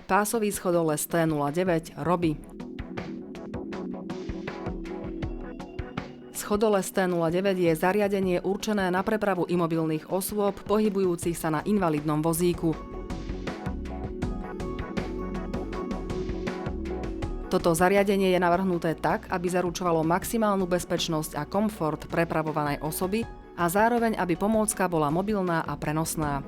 Pásový schodoles T09 robí. Schodoles T09 je zariadenie určené na prepravu imobilných osôb pohybujúcich sa na invalidnom vozíku. Toto zariadenie je navrhnuté tak, aby zaručovalo maximálnu bezpečnosť a komfort prepravovanej osoby a zároveň, aby pomôcka bola mobilná a prenosná.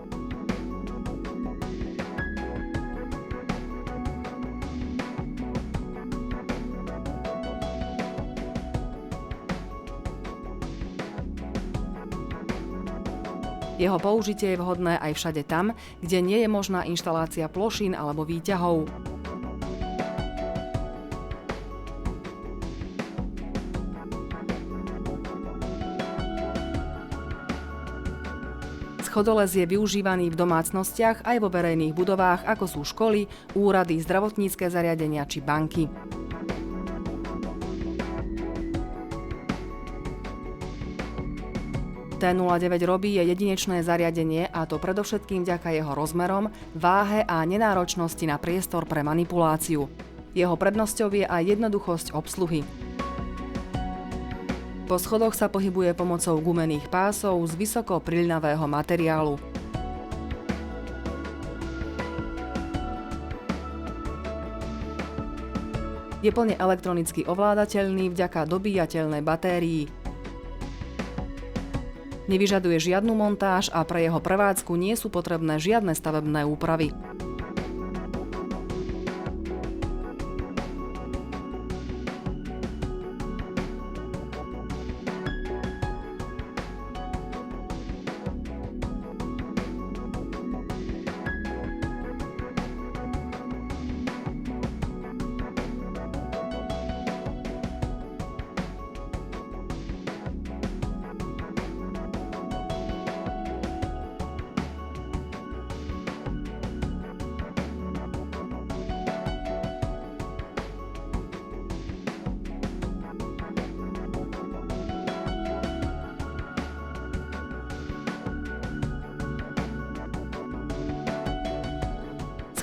Jeho použitie je vhodné aj všade tam, kde nie je možná inštalácia plošín alebo výťahov. Schodoles je využívaný v domácnostiach aj vo verejných budovách, ako sú školy, úrady, zdravotnícke zariadenia či banky. T09 robí je jedinečné zariadenie, a to predovšetkým vďaka jeho rozmerom, váhe a nenáročnosti na priestor pre manipuláciu. Jeho prednosťou je aj jednoduchosť obsluhy. Po schodoch sa pohybuje pomocou gumených pásov z vysoko priľnavého materiálu. Je plne elektronicky ovládateľný vďaka dobíjateľnej batérii. Nevyžaduje žiadnu montáž a pre jeho prevádzku nie sú potrebné žiadne stavebné úpravy.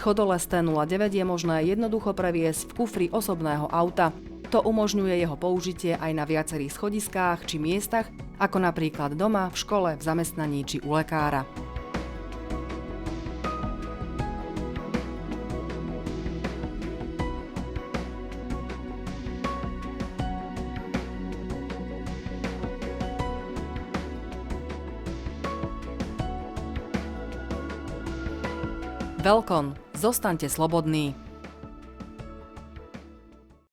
Schodoles T09 je možné jednoducho previesť v kufri osobného auta. To umožňuje jeho použitie aj na viacerých schodiskách či miestach, ako napríklad doma, v škole, v zamestnaní či u lekára. Velkon. Zostaňte slobodní.